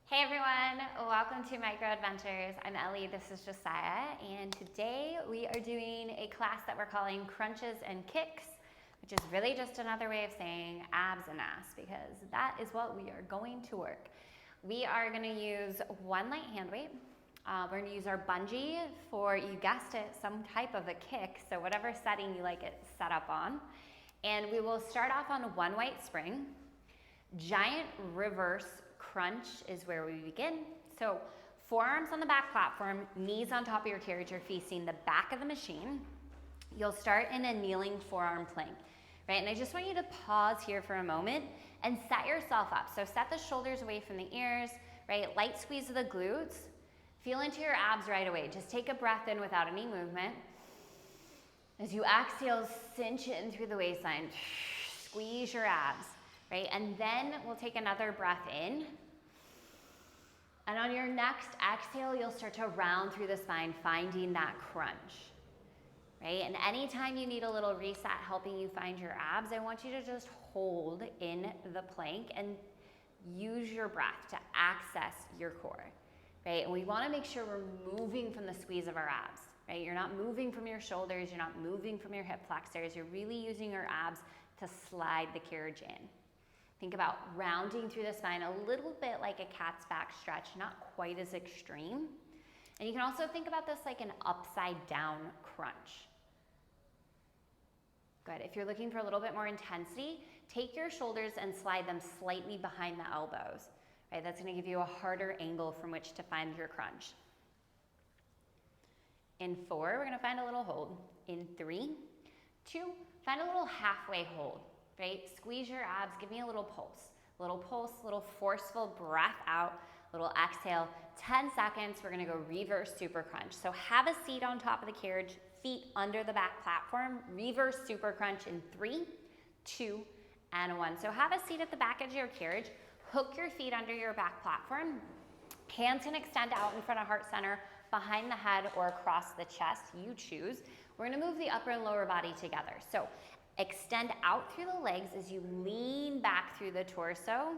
Hey everyone, welcome to Micro Adventures. I'm Ellie, this is Josiah, and today we are doing a class that we're calling Crunches and Kicks, which is really just another way of saying abs and ass, because that is what we are going to work. We are going to use one light hand weight. We're going to use our bungee for, you guessed it, some type of a kick, so whatever setting you like it set up on. And we will start off on one weight spring. Giant reverse crunch is where we begin. So forearms on the back platform, knees on top of your carriage, you're facing the back of the machine. You'll start in a kneeling forearm plank, right? And I just want you to pause here for a moment and set yourself up. So set the shoulders away from the ears, right? Light squeeze of the glutes. Feel into your abs right away. Just take a breath in without any movement. As you exhale, cinch in through the waistline. Squeeze your abs. Right, and then we'll take another breath in. And on your next exhale, you'll start to round through the spine, finding that crunch. Right, and anytime you need a little reset helping you find your abs, I want you to just hold in the plank and use your breath to access your core. Right, and we want to make sure we're moving from the squeeze of our abs. Right, you're not moving from your shoulders, you're not moving from your hip flexors, you're really using your abs to slide the carriage in. Think about rounding through the spine a little bit like a cat's back stretch, not quite as extreme. And you can also think about this like an upside down crunch. Good. If you're looking for a little bit more intensity, take your shoulders and slide them slightly behind the elbows. Right? That's going to give you a harder angle from which to find your crunch. In 4, we're going to find a little hold. In 3, 2, find a little halfway hold. Right? Squeeze your abs, give me a little pulse, little forceful breath out, little exhale, 10 seconds, we're gonna go reverse super crunch. So have a seat on top of the carriage, feet under the back platform, reverse super crunch in 3, 2, and 1. So have a seat at the back edge of your carriage, hook your feet under your back platform, hands can extend out in front of heart center, behind the head or across the chest, you choose. We're gonna move the upper and lower body together. So extend out through the legs as you lean back through the torso,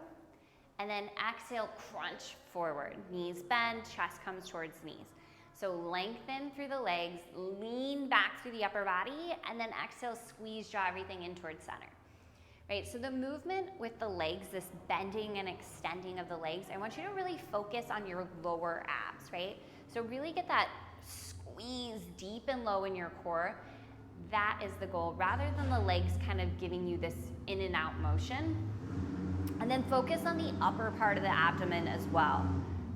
and then exhale, crunch forward. Knees bend, chest comes towards knees. So lengthen through the legs, lean back through the upper body, and then exhale, squeeze, draw everything in towards center. Right, so the movement with the legs, this bending and extending of the legs, I want you to really focus on your lower abs, right? So really get that squeeze deep and low in your core. That is the goal, rather than the legs kind of giving you this in and out motion. And then focus on the upper part of the abdomen as well,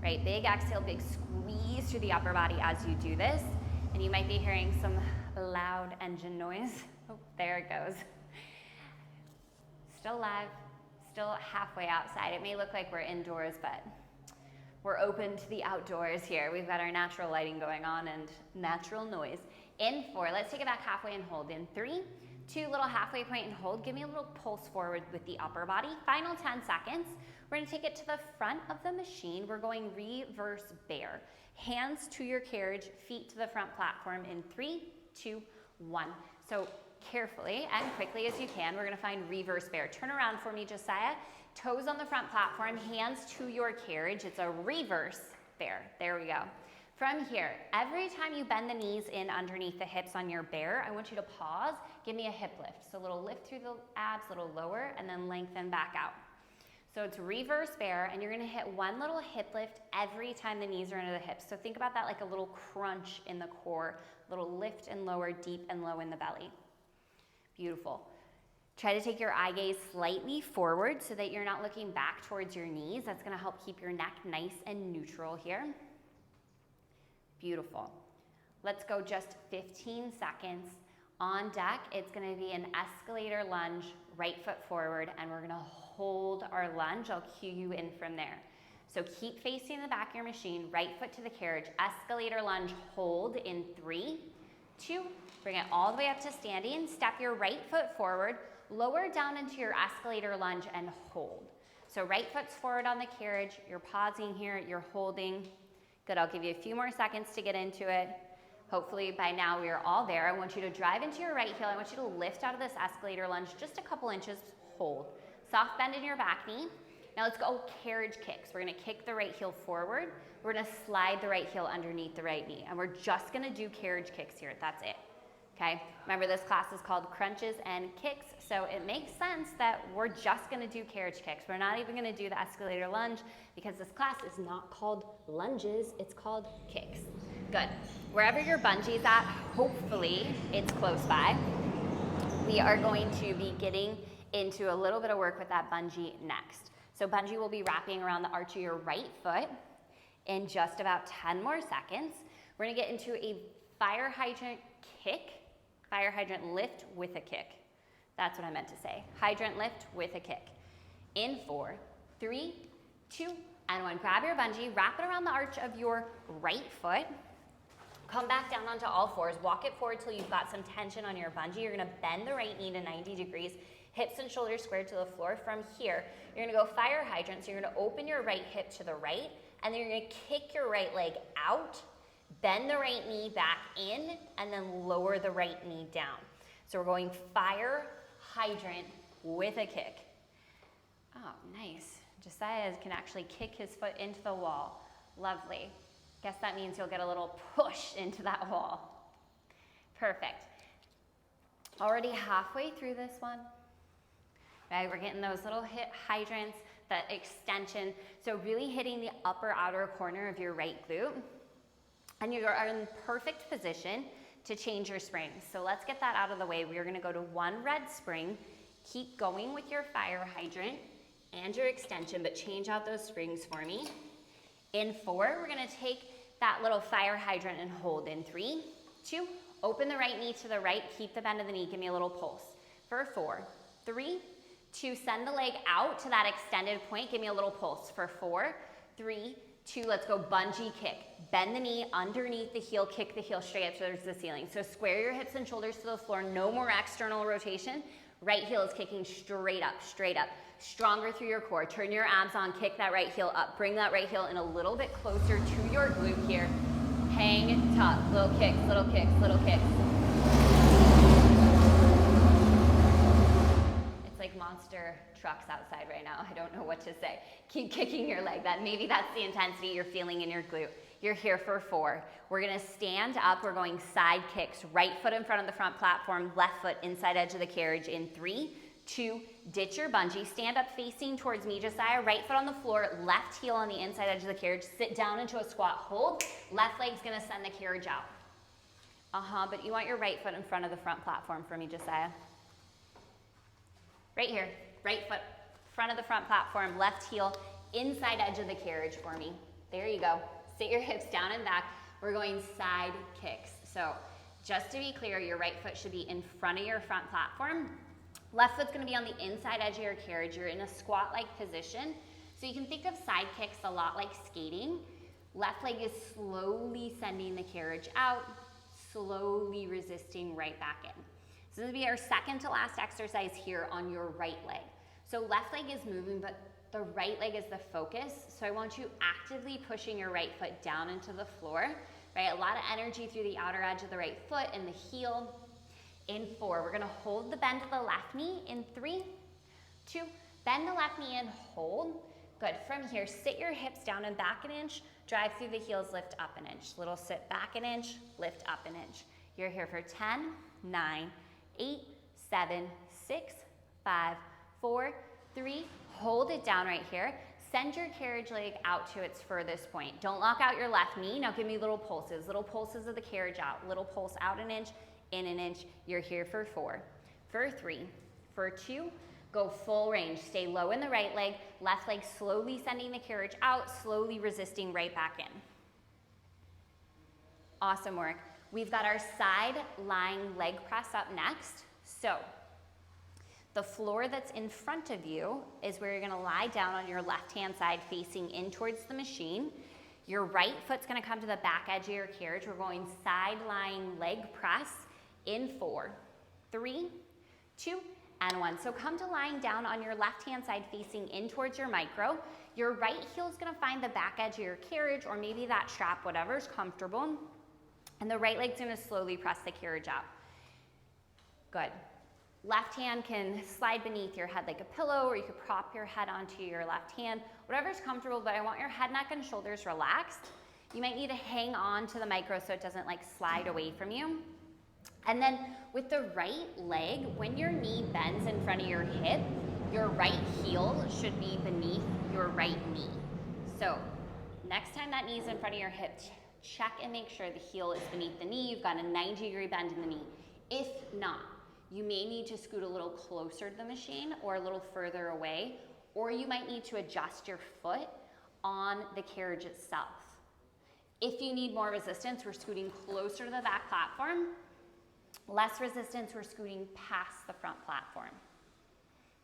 right? Big exhale, big squeeze through the upper body as you do this. And you might be hearing some loud engine noise. Oh, there it goes. Still live, still halfway outside. It may look like we're indoors, but we're open to the outdoors here. We've got our natural lighting going on and natural noise. In 4, let's take it back halfway and hold. In 3, 2, little halfway point and hold. Give me a little pulse forward with the upper body. Final 10 seconds. We're going to take it to the front of the machine. We're going reverse bear. Hands to your carriage, feet to the front platform in 3, 2, 1. So carefully and quickly as you can, we're going to find reverse bear. Turn around for me, Josiah. Toes on the front platform, hands to your carriage. It's a reverse bear. There we go. From here, every time you bend the knees in underneath the hips on your bear, I want you to pause, give me a hip lift. So a little lift through the abs, a little lower, and then lengthen back out. So it's reverse bear, and you're gonna hit one little hip lift every time the knees are under the hips. So think about that like a little crunch in the core, little lift and lower, deep and low in the belly. Beautiful. Try to take your eye gaze slightly forward so that you're not looking back towards your knees. That's gonna help keep your neck nice and neutral here. Beautiful. Let's go just 15 seconds. On deck, it's gonna be an escalator lunge, right foot forward, and we're gonna hold our lunge. I'll cue you in from there. So keep facing the back of your machine, right foot to the carriage, escalator lunge, hold in 3, 2, bring it all the way up to standing, step your right foot forward, lower down into your escalator lunge and hold. So right foot's forward on the carriage, you're pausing here, you're holding. Good, I'll give you a few more seconds to get into it. Hopefully by now we are all there. I want you to drive into your right heel. I want you to lift out of this escalator lunge just a couple inches, hold. Soft bend in your back knee. Now let's go carriage kicks. We're gonna kick the right heel forward. We're gonna slide the right heel underneath the right knee. And we're just gonna do carriage kicks here, that's it. Okay, remember this class is called crunches and kicks, so it makes sense that we're just gonna do carriage kicks. We're not even gonna do the escalator lunge because this class is not called lunges, it's called kicks. Good. Wherever your bungee's at, hopefully it's close by. We are going to be getting into a little bit of work with that bungee next. So bungee will be wrapping around the arch of your right foot in just about 10 more seconds. We're gonna get into a fire hydrant kick, fire hydrant lift with a kick. That's what I meant to say. Hydrant lift with a kick. In 4, 3, 2, and 1. Grab your bungee, wrap it around the arch of your right foot. Come back down onto all fours. Walk it forward till you've got some tension on your bungee. You're gonna bend the right knee to 90 degrees, hips and shoulders squared to the floor. From here, you're gonna go fire hydrant. So you're gonna open your right hip to the right, and then you're gonna kick your right leg out, bend the right knee back in, and then lower the right knee down. So we're going fire hydrant with a kick. Oh, nice. Josiah can actually kick his foot into the wall. Lovely. Guess that means you'll get a little push into that wall. Perfect. Already halfway through this one. Right, we're getting those little hip hydrants, that extension. So really hitting the upper outer corner of your right glute. And you are in perfect position to change your springs. So let's get that out of the way. We are gonna go to 1 red spring. Keep going with your fire hydrant and your extension, but change out those springs for me. In 4, we're gonna take that little fire hydrant and hold. In 3, 2, open the right knee to the right, keep the bend of the knee, give me a little pulse. For 4, 3, 2, send the leg out to that extended point, give me a little pulse. For 4, 3, 2, let's go bungee kick. Bend the knee underneath the heel, kick the heel straight up towards the ceiling. So square your hips and shoulders to the floor, no more external rotation. Right heel is kicking straight up, straight up. Stronger through your core. Turn your abs on, kick that right heel up. Bring that right heel in a little bit closer to your glute here. Hang tough, little kicks, little kicks, little kicks. It's like monster trucks outside right now. I don't know what to say. Keep kicking your leg. Maybe that's the intensity you're feeling in your glute. You're here for 4. We're gonna stand up. We're going side kicks. Right foot in front of the front platform, left foot inside edge of the carriage. In 3, 2, ditch your bungee. Stand up facing towards me, Josiah. Right foot on the floor, left heel on the inside edge of the carriage. Sit down into a squat hold. Left leg's gonna send the carriage out. But you want your right foot in front of the front platform for me, Josiah. Right here, right foot, front of the front platform, left heel, inside edge of the carriage for me. There you go. Sit your hips down and back. We're going side kicks. So just to be clear, your right foot should be in front of your front platform. Left foot's gonna be on the inside edge of your carriage. You're in a squat-like position. So you can think of side kicks a lot like skating. Left leg is slowly sending the carriage out, slowly resisting right back in. So this will be our second to last exercise here on your right leg. So left leg is moving, but the right leg is the focus. So I want you actively pushing your right foot down into the floor, right? A lot of energy through the outer edge of the right foot and the heel. In 4, we're gonna hold the bend of the left knee. In 3, 2, bend the left knee and hold. Good, from here, sit your hips down and back an inch, drive through the heels, lift up an inch. Little sit back an inch, lift up an inch. You're here for 10, 9, 8, 7, 6, 5, 4, 3, hold it down right here. Send your carriage leg out to its furthest point. Don't lock out your left knee. Now give me little pulses of the carriage out. Little pulse out an inch, in an inch. You're here for 4, for 3, for 2, go full range. Stay low in the right leg, left leg slowly sending the carriage out, slowly resisting right back in. Awesome work. We've got our side lying leg press up next. So the floor that's in front of you is where you're gonna lie down on your left-hand side facing in towards the machine. Your right foot's gonna come to the back edge of your carriage. We're going side lying leg press in 4, 3, 2, and 1. So come to lying down on your left-hand side facing in towards your micro. Your right heel is gonna find the back edge of your carriage or maybe that strap, whatever's comfortable. And the right leg's gonna slowly press the carriage out. Good. Left hand can slide beneath your head like a pillow, or you could prop your head onto your left hand, whatever's comfortable, but I want your head, neck, and shoulders relaxed. You might need to hang on to the micro so it doesn't like slide away from you. And then with the right leg, when your knee bends in front of your hip, your right heel should be beneath your right knee. So next time that knee's in front of your hip, check and make sure the heel is beneath the knee. You've got a 90-degree bend in the knee. If not, you may need to scoot a little closer to the machine or a little further away, or you might need to adjust your foot on the carriage itself. If you need more resistance, we're scooting closer to the back platform. Less resistance, we're scooting past the front platform.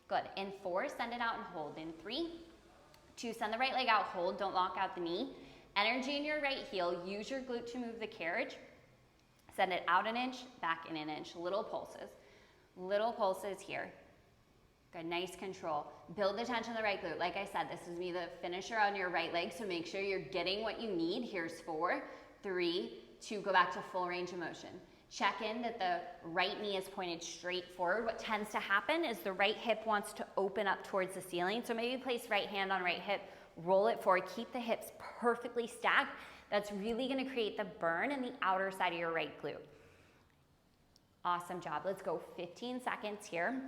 Good. In 4, send it out and hold. In 3, 2, send the right leg out, hold, don't lock out the knee. Energy in your right heel, use your glute to move the carriage. Send it out an inch, back in an inch, little pulses here. Good, nice control. Build the tension in the right glute. Like I said, this is me, the finisher on your right leg, so make sure you're getting what you need. Here's 4, 3, 2, go back to full range of motion. Check in that the right knee is pointed straight forward. What tends to happen is the right hip wants to open up towards the ceiling. So maybe place right hand on right hip, roll it forward, keep the hips perfectly stacked. That's really gonna create the burn in the outer side of your right glute. Awesome job. Let's go 15 seconds here.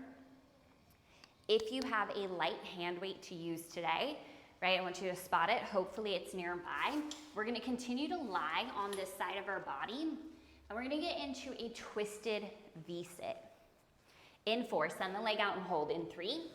If you have a light hand weight to use today, right, I want you to spot it. Hopefully it's nearby. We're gonna continue to lie on this side of our body, and we're gonna get into a twisted V-sit. In 4, send the leg out and hold. In 3,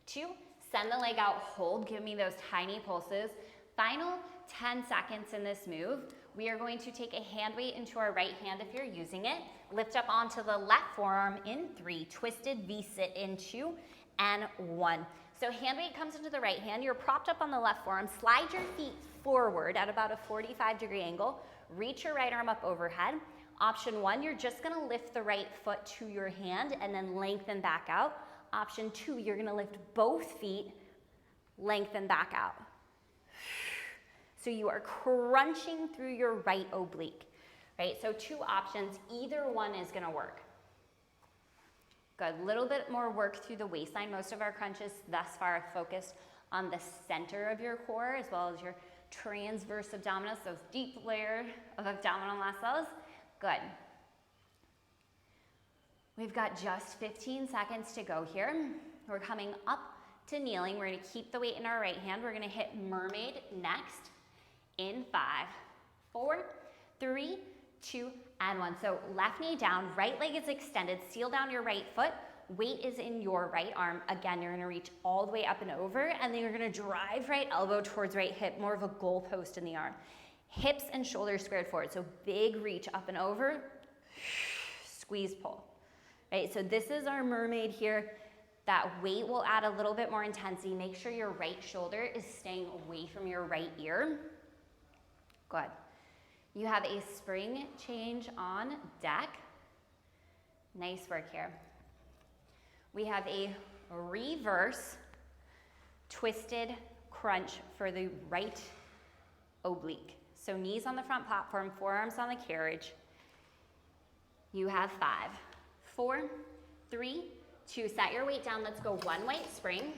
2, send the leg out, hold. Give me those tiny pulses. Final 10 seconds in this move. We are going to take a hand weight into our right hand if you're using it. Lift up onto the left forearm in 3, twisted V-sit in 2, and 1. So hand weight comes into the right hand. You're propped up on the left forearm. Slide your feet forward at about a 45-degree angle. Reach your right arm up overhead. Option 1, you're just gonna lift the right foot to your hand and then lengthen back out. Option 2, you're gonna lift both feet, lengthen back out. So you are crunching through your right oblique, right? So 2 options, either one is gonna work. Good, little bit more work through the waistline. Most of our crunches thus far have focused on the center of your core as well as your transverse abdominis, those deep layers of abdominal muscles. Good. We've got just 15 seconds to go here. We're coming up to kneeling. We're gonna keep the weight in our right hand. We're gonna hit mermaid next in 5, 4, 3, 2, and 1. So left knee down, right leg is extended, seal down your right foot, weight is in your right arm. Again, you're gonna reach all the way up and over, and then you're gonna drive right elbow towards right hip, more of a goalpost in the arm. Hips and shoulders squared forward, so big reach up and over, squeeze pull, right? So this is our mermaid here. That weight will add a little bit more intensity. Make sure your right shoulder is staying away from your right ear. Good. You have a spring change on deck. Nice work here. We have a reverse twisted crunch for the right oblique. So knees on the front platform, forearms on the carriage. You have 5, 4, 3, 2, set your weight down. Let's go 1 weight spring.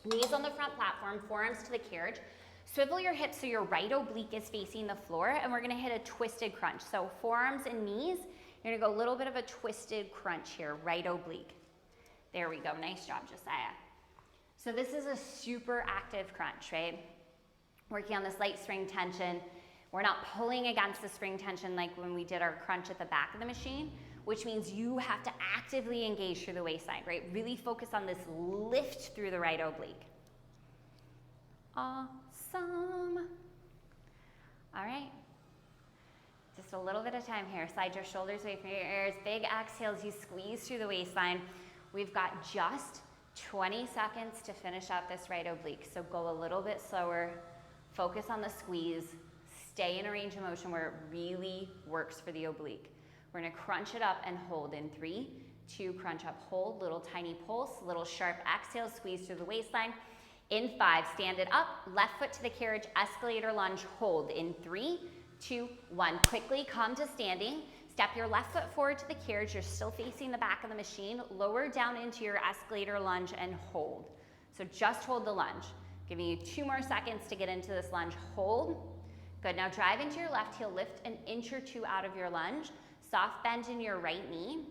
Knees on the front platform, forearms to the carriage. Swivel your hips so your right oblique is facing the floor, and we're gonna hit a twisted crunch. So forearms and knees, you're gonna go a little bit of a twisted crunch here, right oblique. There we go, nice job, Josiah. So this is a super active crunch, right? Working on this light spring tension. We're not pulling against the spring tension like when we did our crunch at the back of the machine, which means you have to actively engage through the waistline, right? Really focus on this lift through the right oblique. Awesome. All right. Just a little bit of time here. Slide your shoulders away from your ears. Big exhales, you squeeze through the waistline. We've got just 20 seconds to finish out this right oblique. So go a little bit slower. Focus on the squeeze. Stay in a range of motion where it really works for the oblique. We're gonna crunch it up and hold in 3, 2, crunch up, hold, little tiny pulse, little sharp exhale, squeeze through the waistline. In 5, stand it up, left foot to the carriage, escalator lunge, hold. In 3, 2, 1. Quickly come to standing. Step your left foot forward to the carriage. You're still facing the back of the machine. Lower down into your escalator lunge and hold. So just hold the lunge. Giving you 2 more seconds to get into this lunge. Hold. Good. Now drive into your left heel. Lift an inch or 2 out of your lunge. Soft bend in your right knee.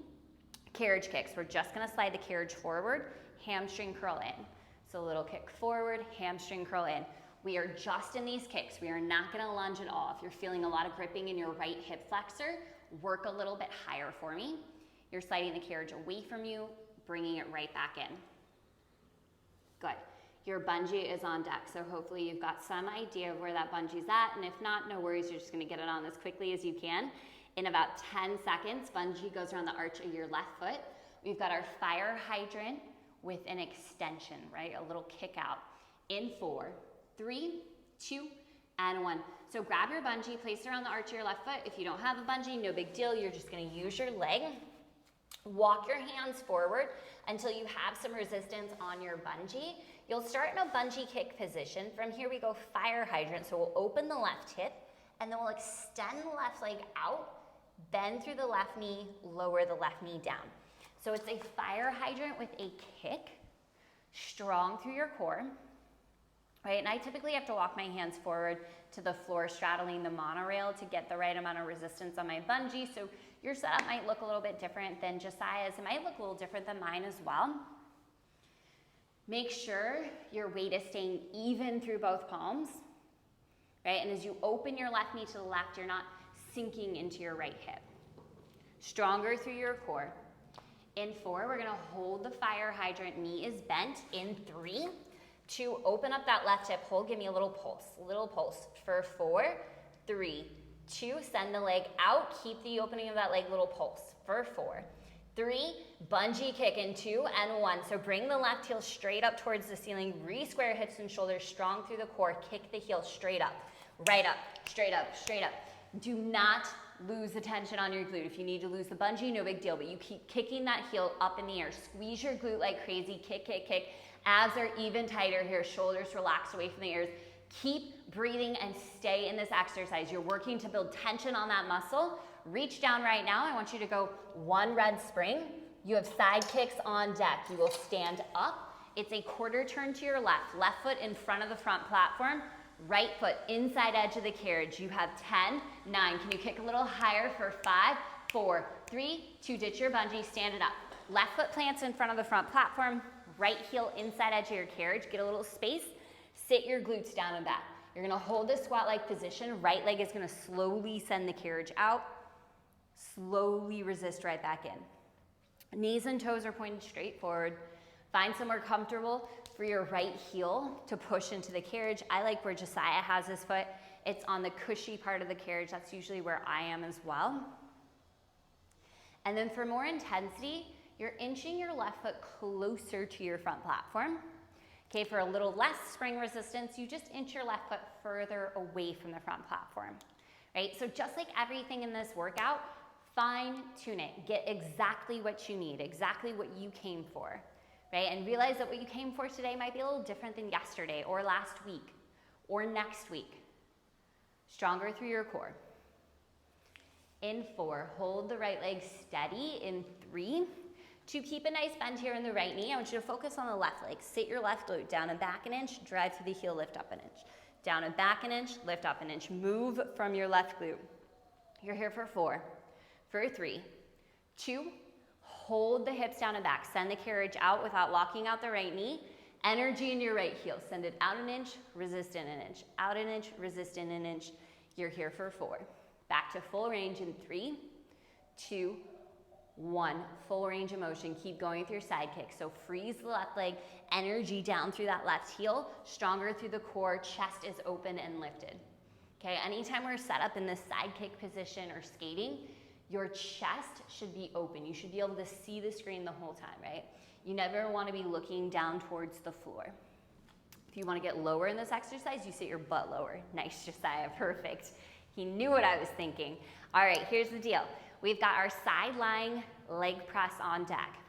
Carriage kicks. We're just going to slide the carriage forward. Hamstring curl in. So a little kick forward, hamstring curl in. We are just in these kicks. We are not going to lunge at all. If you're feeling a lot of gripping in your right hip flexor, work a little bit higher for me. You're sliding the carriage away from you, bringing it right back in. Good. Your bungee is on deck, so hopefully you've got some idea of where that bungee's at, and if not, no worries, you're just going to get it on as quickly as you can. In about 10 seconds, bungee goes around the arch of your left foot. We've got our fire hydrant with an extension, right? A little kick out. In 4, 3, 2, and 1. So grab your bungee, place it around the arch of your left foot. If you don't have a bungee, no big deal. You're just going to use your leg. Walk your hands forward until you have some resistance on your bungee. You'll start in a bungee kick position. From here we go fire hydrant. So we'll open the left hip and then we'll extend the left leg out, bend through the left knee, lower the left knee down. So it's a fire hydrant with a kick, strong through your core, right? And I typically have to walk my hands forward to the floor, straddling the monorail to get the right amount of resistance on my bungee. So your setup might look a little bit different than Josiah's. It might look a little different than mine as well. Make sure your weight is staying even through both palms, right? And as you open your left knee to the left, you're not sinking into your right hip. Stronger through your core. In 4, we're gonna hold the fire hydrant, knee is bent. In 3, 2, open up that left hip, hold, give me a little pulse. For 4, 3, 2, send the leg out, keep the opening of that leg, little pulse. For 4, 3, bungee kick in 2 and 1. So bring the left heel straight up towards the ceiling, re-square hips and shoulders, strong through the core, kick the heel straight up, right up, straight up, straight up. Do not lose the tension on your glute. If you need to lose the bungee, no big deal, but you keep kicking that heel up in the air. Squeeze your glute like crazy, kick, kick, kick. Abs are even tighter here, shoulders relaxed away from the ears. Keep breathing and stay in this exercise. You're working to build tension on that muscle. Reach down right now. I want you to go 1 red spring. You have side kicks on deck. You will stand up. It's a quarter turn to your left. Left foot in front of the front platform. Right foot inside edge of the carriage. You have 10, 9. Can you kick a little higher for 5, 4, 3, 2, ditch your bungee, stand it up. Left foot plants in front of the front platform. Right heel inside edge of your carriage. Get a little space. Sit your glutes down and back. You're gonna hold this squat-like position. Right leg is gonna slowly send the carriage out. Slowly resist right back in. Knees and toes are pointed straight forward. Find somewhere comfortable for your right heel to push into the carriage. I like where Josiah has his foot. It's on the cushy part of the carriage. That's usually where I am as well. And then for more intensity, you're inching your left foot closer to your front platform. Okay, for a little less spring resistance, you just inch your left foot further away from the front platform, right? So just like everything in this workout, fine tune it. Get exactly what you need, exactly what you came for. Right? And realize that what you came for today might be a little different than yesterday or last week or next week. Stronger through your core. In 4, hold the right leg steady. In 3, to keep a nice bend here in the right knee, I want you to focus on the left leg. Sit your left glute down and back an inch, drive through the heel, lift up an inch. Down and back an inch, lift up an inch. Move from your left glute. You're here for 4, for 3, 2, hold the hips down and back. Send the carriage out without locking out the right knee. Energy in your right heel. Send it out an inch, resist in an inch. Out an inch, resist in an inch. You're here for 4. Back to full range in 3, 2, 1. Full range of motion. Keep going with your side kick. So freeze the left leg. Energy down through that left heel. Stronger through the core. Chest is open and lifted. Okay, anytime we're set up in this side kick position or skating, your chest should be open. You should be able to see the screen the whole time, right? You never want to be looking down towards the floor. If you want to get lower in this exercise, you sit your butt lower. Nice, Josiah, perfect. He knew what I was thinking. All right, here's the deal. We've got our side lying leg press on deck.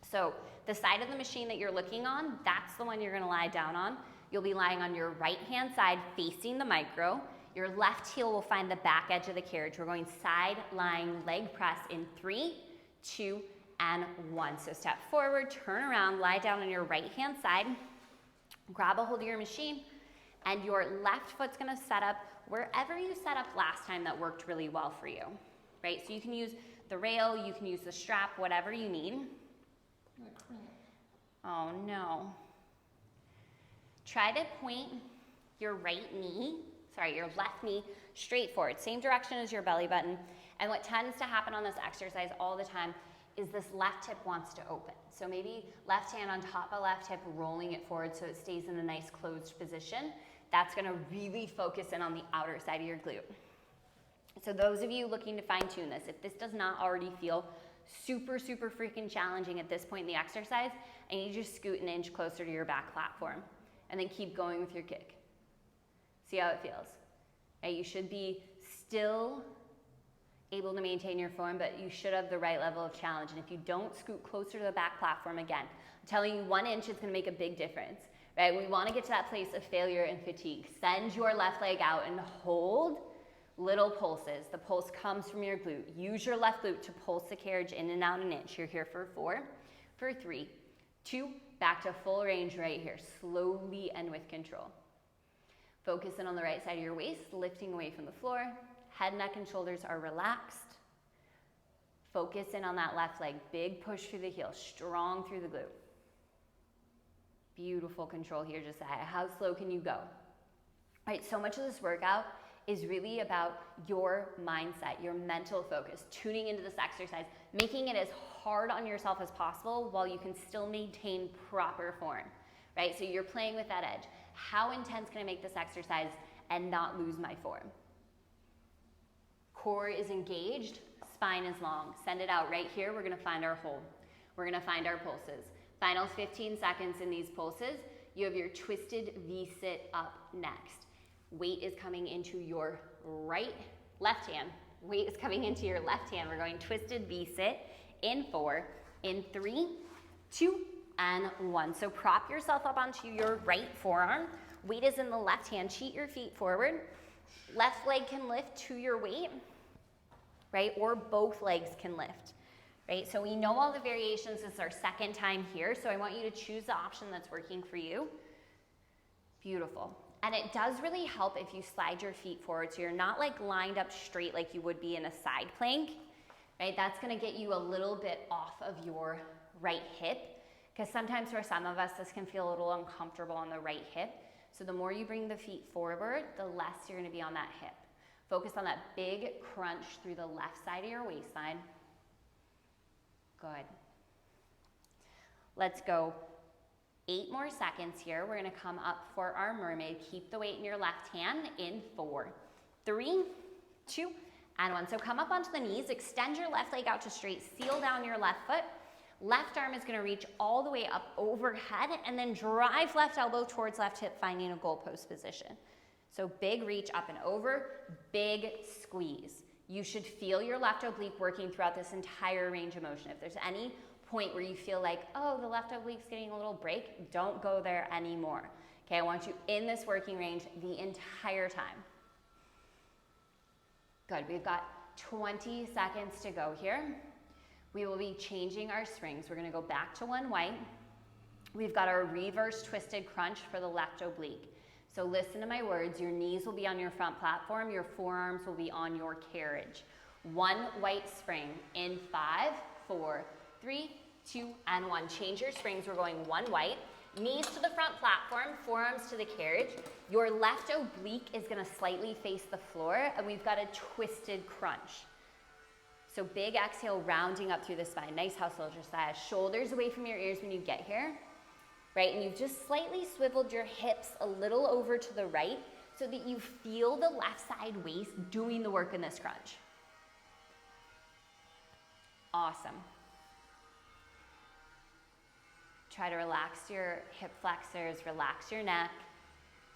So the side of the machine that you're looking on, that's the one you're going to lie down on. You'll be lying on your right-hand side facing the micro. Your left heel will find the back edge of the carriage. We're going side lying leg press in 3, 2, and 1. So step forward, turn around, lie down on your right hand side, grab a hold of your machine, and your left foot's gonna set up wherever you set up last time that worked really well for you, right? So you can use the rail, you can use the strap, whatever you need. Oh no. Try to point your your left knee straight forward, same direction as your belly button. And what tends to happen on this exercise all the time is this left hip wants to open. So maybe left hand on top of left hip, rolling it forward so it stays in a nice closed position. That's gonna really focus in on the outer side of your glute. So those of you looking to fine tune this, if this does not already feel super, super freaking challenging at this point in the exercise, I need you to scoot an inch closer to your back platform and then keep going with your kick. See how it feels. Okay, you should be still able to maintain your form, but you should have the right level of challenge. And if you don't scoot closer to the back platform again, I'm telling you 1 inch is gonna make a big difference, right? We wanna get to that place of failure and fatigue. Send your left leg out and hold little pulses. The pulse comes from your glute. Use your left glute to pulse the carriage in and out an inch. You're here for 4, for 3, 2, back to full range right here, slowly and with control. Focus in on the right side of your waist, lifting away from the floor. Head, neck, and shoulders are relaxed. Focus in on that left leg. Big push through the heel, strong through the glute. Beautiful control here, Josiah. How slow can you go? All right, so much of this workout is really about your mindset, your mental focus, tuning into this exercise, making it as hard on yourself as possible while you can still maintain proper form, right? So you're playing with that edge. How intense can I make this exercise and not lose my form? Core is engaged, spine is long. Send it out right here. We're gonna find our hold. We're gonna find our pulses. Final 15 seconds in these pulses. You have your twisted V-sit up next. Weight is coming into your left hand. Weight is coming into your left hand. We're going twisted V-sit in 4, in 3, 2, and 1. So prop yourself up onto your right forearm. Weight is in the left hand. Cheat your feet forward. Left leg can lift to your weight, right? Or both legs can lift, right? So we know all the variations. This is our second time here. So I want you to choose the option that's working for you. Beautiful. And it does really help if you slide your feet forward so you're not like lined up straight like you would be in a side plank, right? That's gonna get you a little bit off of your right hip, because sometimes for some of us, this can feel a little uncomfortable on the right hip. So the more you bring the feet forward, the less you're gonna be on that hip. Focus on that big crunch through the left side of your waistline. Good. Let's go 8 more seconds here. We're gonna come up for our mermaid. Keep the weight in your left hand in 4, 3, 2, and 1. So come up onto the knees, extend your left leg out to straight, seal down your left foot. Left arm is gonna reach all the way up overhead and then drive left elbow towards left hip, finding a goalpost position. So big reach up and over, big squeeze. You should feel your left oblique working throughout this entire range of motion. If there's any point where you feel like, oh, the left oblique's getting a little break, don't go there anymore. Okay, I want you in this working range the entire time. Good, we've got 20 seconds to go here. We will be changing our springs. We're gonna go back to one white. We've got our reverse twisted crunch for the left oblique. So listen to my words. Your knees will be on your front platform. Your forearms will be on your carriage. One white spring in 5, 4, 3, 2, and 1. Change your springs. We're going one white. Knees to the front platform, forearms to the carriage. Your left oblique is gonna slightly face the floor, and we've got a twisted crunch. So big exhale, rounding up through the spine. Nice hustle, Josiah. Shoulders away from your ears when you get here, right? And you've just slightly swiveled your hips a little over to the right so that you feel the left side waist doing the work in this crunch. Awesome. Try to relax your hip flexors, relax your neck.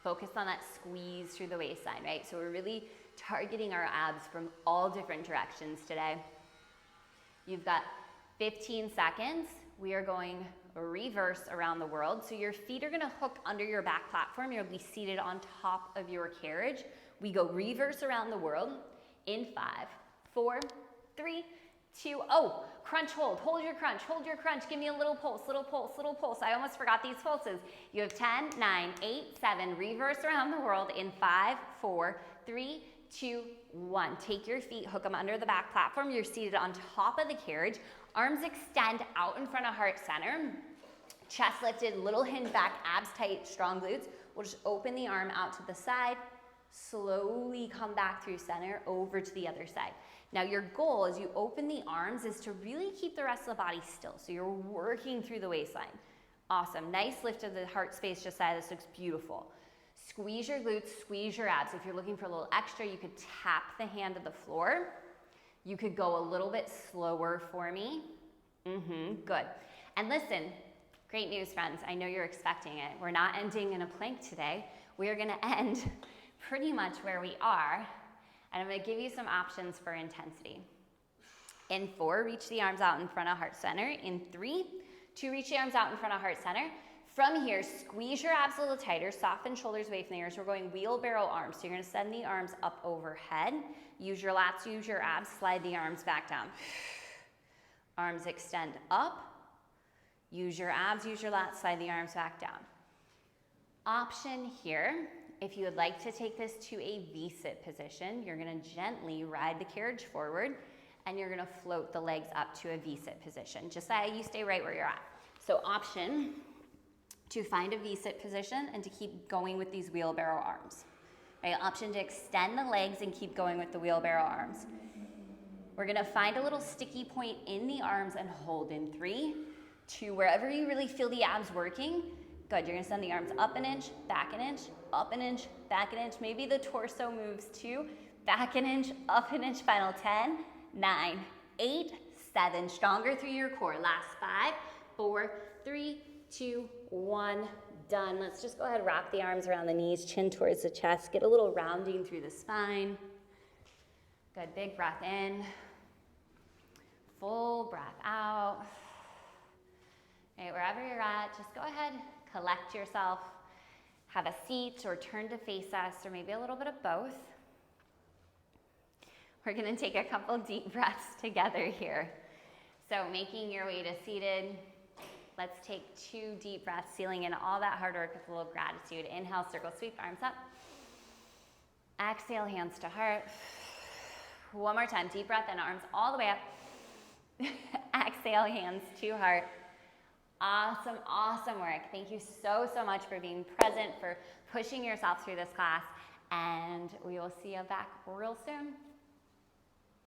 Focus on that squeeze through the waistline, right? So we're really targeting our abs from all different directions today. You've got 15 seconds. We are going reverse around the world. So your feet are gonna hook under your back platform. You'll be seated on top of your carriage. We go reverse around the world in 5, 4, 3, 2, oh, crunch, hold your crunch, give me a little pulse, little pulse, little pulse. I almost forgot these pulses. You have 10, 9, 8, 7, reverse around the world in 5, 4, 3, 2, 1. Take your feet, hook them under the back platform. You're seated on top of the carriage. Arms extend out in front of heart center. Chest lifted, little hinge back, abs tight, strong glutes. We'll just open the arm out to the side. Slowly come back through center over to the other side. Now your goal as you open the arms is to really keep the rest of the body still. So you're working through the waistline. Awesome, nice lift of the heart space, Josiah, this looks beautiful. Squeeze your glutes, squeeze your abs. If you're looking for a little extra, you could tap the hand to the floor. You could go a little bit slower for me. Good. And listen, great news, friends. I know you're expecting it. We're not ending in a plank today. We are gonna end pretty much where we are. And I'm gonna give you some options for intensity. In 4, reach the arms out in front of heart center. In 3, 2, reach the arms out in front of heart center. From here, squeeze your abs a little tighter, soften shoulders away from the ears. We're going wheelbarrow arms. So you're gonna send the arms up overhead. Use your lats, use your abs, slide the arms back down. Arms extend up. Use your abs, use your lats, slide the arms back down. Option here, if you would like to take this to a V-sit position, you're gonna gently ride the carriage forward and you're gonna float the legs up to a V-sit position. Just so you stay right where you're at. So option to find a V-sit position and to keep going with these wheelbarrow arms. Right? Option to extend the legs and keep going with the wheelbarrow arms. We're gonna find a little sticky point in the arms and hold in 3, 2, wherever you really feel the abs working. Good, you're gonna send the arms up an inch, back an inch, up an inch, back an inch. Maybe the torso moves too. Back an inch, up an inch, final 10, 9, 8, 7. Stronger through your core. Last 5, 4, 3, 2, 1. Done. Let's just go ahead and wrap the arms around the knees, chin towards the chest. Get a little rounding through the spine. Good, big breath in. Full breath out. All right, wherever you're at, just go ahead. Collect yourself, have a seat or turn to face us, or maybe a little bit of both. We're gonna take a couple deep breaths together here. So making your way to seated, let's take 2 deep breaths, sealing in all that hard work with a little gratitude. Inhale, circle sweep, arms up. Exhale, hands to heart. One more time, deep breath and arms all the way up. Exhale, hands to heart. Awesome, awesome work. Thank you so, so much for being present, for pushing yourself through this class, and we will see you back real soon.